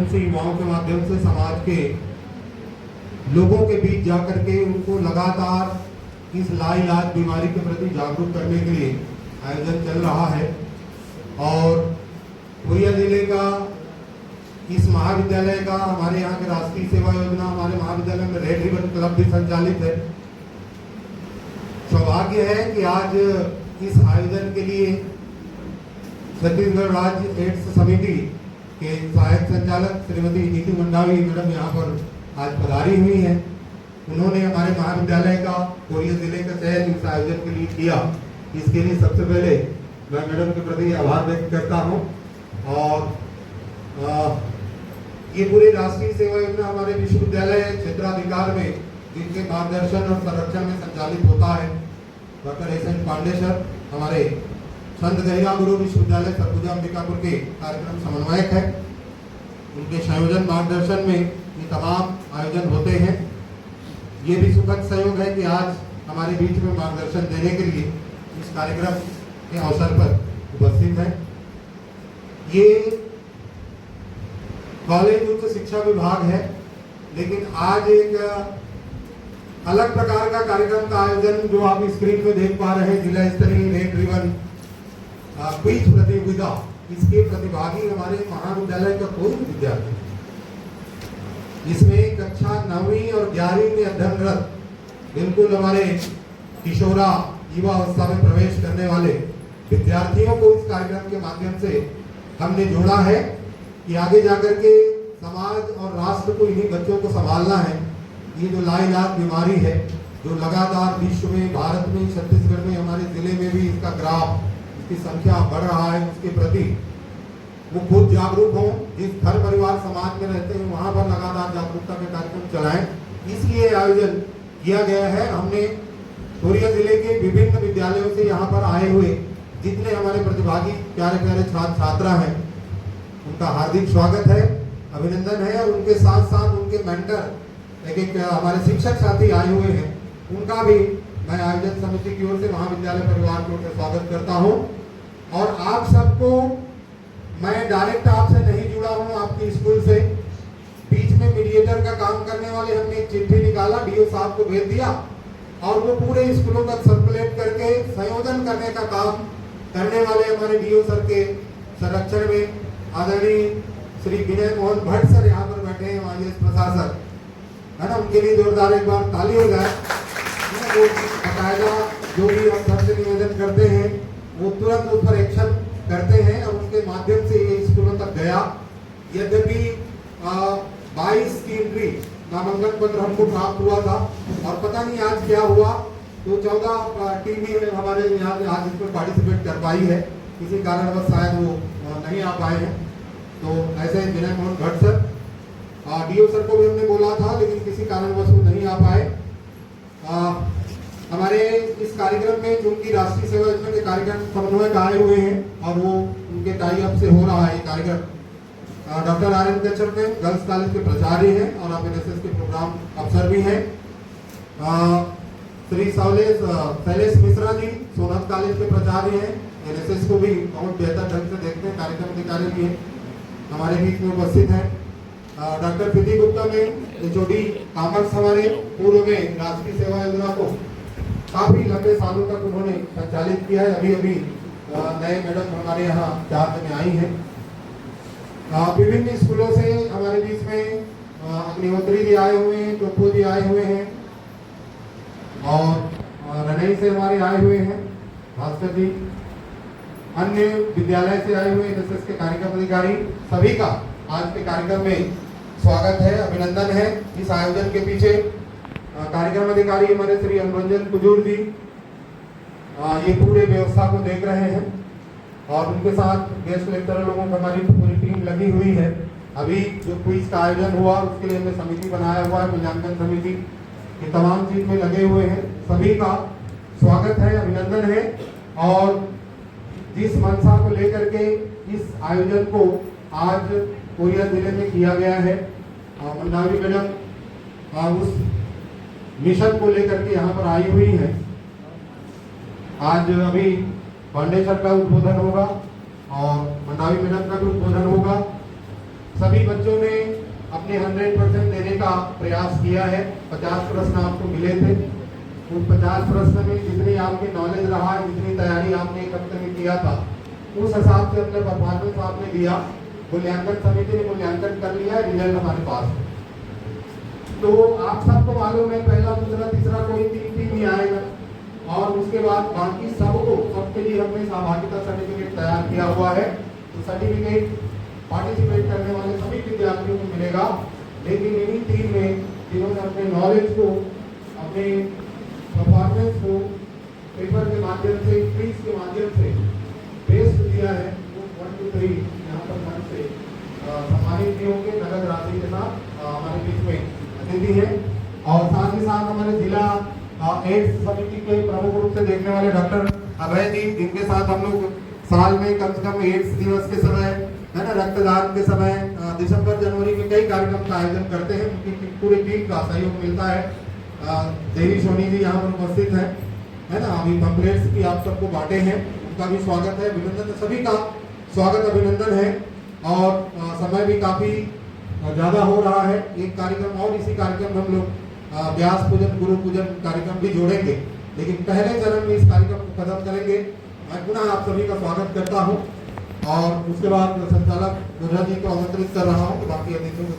से, युवाओं के माध्यम से समाज के लोगों के बीच जाकर के उनको लगातार इस लाइलाज बीमारी के प्रति जागरूक करने के लिए आयोजन चल रहा है। और कोरिया जिले का इस महाविद्यालय का, हमारे यहाँ के राष्ट्रीय सेवा योजना हमारे महाविद्यालय में रेड रिबन क्लब भी संचालित है। सौभाग्य है कि आज इस आयोजन के लिए छत्तीसगढ़ राज्य एड्स समिति के सहायक संचालक श्रीमती नीति मंडावी मैडम यहाँ पर आज पधारी हुई हैं। उन्होंने हमारे महाविद्यालय का, कोरिया जिले का चयन इस आयोजन के लिए किया। इसके लिए सबसे पहले मैं मैडम के प्रति आभार व्यक्त करता हूँ। और ये पूरे राष्ट्रीय सेवा योजना हमारे विश्वविद्यालय क्षेत्राधिकार में जिनके मार्गदर्शन और संरक्षण में संचालित होता है, doctor S N Pandey sir हमारे संत गहिरा गुरु विश्वविद्यालय सरगुजा अंबिकापुर के कार्यक्रम समन्वयक है। उनके संयोजन मार्गदर्शन में ये तमाम आयोजन होते हैं। ये भी सुखद संयोग है कि आज हमारे बीच में मार्गदर्शन देने के लिए इस कार्यक्रम के अवसर पर उपस्थित है। ये कॉलेज उच्च शिक्षा विभाग है, लेकिन आज एक अलग प्रकार का कार्यक्रम का आयोजन जो आप स्क्रीन पे देख पा रहे हैं, जिला स्तरीय रेड रिबन क्विज प्रतियोगिता, इसके प्रतिभागी हमारे महाविद्यालय का कोई विद्यार्थी। इसमें कक्षा 9वीं और 11वीं में अध्ययनरत बिल्कुल हमारे किशोरा युवा अवस्था में प्रवेश करने वाले विद्यार्थियों को इस कार्यक्रम के माध्यम से हमने जोड़ा है कि आगे जाकर के समाज और राष्ट्र को इन्हीं बच्चों को संभालना है। ये जो लाइलाज बीमारी है, जो लगातार विश्व में, भारत में, छत्तीसगढ़ में, हमारे जिले में भी इसका ग्राफ, इसकी संख्या बढ़ रहा है, उसके प्रति वो खुद जागरूक हों। जिस घर परिवार समाज में रहते हैं वहाँ पर लगातार जागरूकता के कार्यक्रम चलाएं। इसलिए आयोजन किया गया है। हमने कोरिया जिले के विभिन्न विद्यालयों से यहाँ पर आए हुए जितने हमारे प्रतिभागी प्यारे प्यारे छात्र छात्रा हैं, उनका हार्दिक स्वागत है, अभिनंदन है। और उनके साथ साथ उनके मेंटर एक हमारे शिक्षक साथी आए हुए हैं, उनका भी मैं आयोजन समिति की ओर से, महाविद्यालय परिवार की ओर से स्वागत करता हूं। और आप सबको, मैं डायरेक्ट आपसे नहीं जुड़ा हूं, आपकी स्कूल से बीच में मीडिएटर का काम करने वाले हमने एक चिट्ठी निकाला, डीओ साहब को भेज दिया और वो पूरे स्कूलों तक सर्कुलेट करके संयोजन करने का काम करने वाले हमारे डीओ सर के संरक्षण में आदरणीय श्री विनय मोहन भट्ट सर यहाँ पर बैठे हैं, आईएएस प्रशासक है ना, उनके लिए जोरदार एक बार ताली हो जाए। वो बाकायदा जो भी हम सबसे निवेदन करते हैं वो तुरंत उस पर एक्शन करते हैं और उसके माध्यम से ये स्कूलों तक गया। यद्यपि 22 की एंट्री नामांकन पत्र हमको प्राप्त हुआ था और पता नहीं आज क्या हुआ, तो 14 टीम ही हमारे यहाँ आज इसमें पार्टिसिपेट कर पाई है, किसी कारणवश शायद वो नहीं आ पाए हैं। तो ऐसे Vinay Mohan Bhatt sir, DO sir को भी हमने बोला था लेकिन किसी कारणवश वो नहीं आ पाए। हमारे इस कार्यक्रम में जो कि राष्ट्रीय सेवा योजना के कार्यक्रम समन्वयक आए हुए हैं और वो उनके टाई अप से हो रहा है कार्यक्रम। डॉक्टर आर एन कचर में गर्ल्स कॉलेज के प्राचार्य हैं और आप एनएसएस के प्रोग्राम अफसर भी हैं। श्री शैलेश मिश्रा जी सोनत कॉलेज के प्राचार्य हैं, एनएसएस को भी बहुत बेहतर ढंग से देखते हैं, कार्यक्रम अधिकारी भी हैं, हमारे बीच में उपस्थित हैं। डॉक्टर प्रीति गुप्ता में एचओडी कॉमर्स, हमारे पूर्व में राष्ट्रीय सेवा योजना को काफी लंबे सालों तक उन्होंने संचालित किया है। अभी अभी नए मैडम हमारे यहाँ चार्ज में आई हैं। विभिन्न स्कूलों से हमारे बीच में अग्निहोत्री जी आए हुए हैं, टोपो जी आए हुए हैं और रनई से हमारे आए हुए हैं, भास्कर जी, अन्य विद्यालय से आए हुए एनएसएस के कार्यक्रम अधिकारी, सभी का आज के कार्यक्रम में स्वागत है, अभिनंदन है। इस आयोजन के पीछे कार्यक्रम अधिकारी हमारे श्री अनुरंजन कुजूर जी ये पूरे व्यवस्था को देख रहे हैं और उनके साथ गेस्ट लेक्चरर लोगों की हमारी पूरी टीम लगी हुई है। अभी जो क्विज का आयोजन हुआ उसके लिए हमने समिति बनाया हुआ है, मूल्यांकन समिति, ये तमाम चीज में लगे हुए हैं। सभी का स्वागत है, अभिनंदन है। और जिस मंशा को लेकर के इस आयोजन को आज कोरिया जिले में किया गया है, मंडावी मैडम उस मिशन को लेकर के यहाँ पर आई हुई है। आज अभी पांडे सर का उद्बोधन होगा और मंडावी मैडम का भी उद्बोधन होगा। सभी बच्चों ने अपने 100% देने का प्रयास किया है। 50 प्रश्न आपको मिले थे। उस 50 प्रश्न में जितनी आपकी नॉलेज रहा है, जितनी तैयारी आपने एक हफ्ते में किया था, उस हिसाब से अपने परफॉर्मेंस आपने दिया। मूल्यांकन समिति ने मूल्यांकन कर लिया है, रिजल्ट हमारे पास है। तो आप सबको मालूम है पहला दूसरा तीसरा कोई तीन ही आएगा, और उसके बाद बाकी सबके लिए हमने सहभागिता सर्टिफिकेट तैयार किया हुआ है। तो सर्टिफिकेट पार्टिसिपेट करने वाले सभी विद्यार्थियों को मिलेगा, लेकिन इन्हीं तीन में जिन्होंने अपने नॉलेज को, अपने परफॉर्मेंस को पेपर के माध्यम से, क्विज के माध्यम से बेस्ट दिया है, वो 1 to 3 यहाँ पर मंच से सम्मानित भी होंगे नगद राशि के साथ। हमारे बीच में अतिथि है, और साथ ही साथ हमारे जिला एड्स समिति के प्रमुख रूप से देखने वाले डॉक्टर अभय जी, जिनके साथ हम लोग साल में कम से कम एड्स दिवस के समय, है ना, रक्तदान के समय, दिसंबर जनवरी में कई कार्यक्रम का आयोजन करते हैं। उनकी पूरी टीम का सहयोग मिलता है। देवी सोनी जी यहाँ पर उपस्थित है ना, अभी पम्पलेट्स भी आप सबको बांटे हैं, उनका भी स्वागत है, अभिनंदन, सभी का स्वागत अभिनंदन है। और समय भी काफी ज्यादा हो रहा है। एक कार्यक्रम और इसी कार्यक्रम हम लोग व्यास पूजन, गुरु पूजन कार्यक्रम भी जोड़ेंगे, लेकिन पहले चरण में इस कार्यक्रम को खत्म करेंगे। मैं पुनः आप सभी का स्वागत करता हूं, और उसके बाद संचालक गुर्जर जी को आमंत्रित कर रहा हूं, बाकी अतिथियों को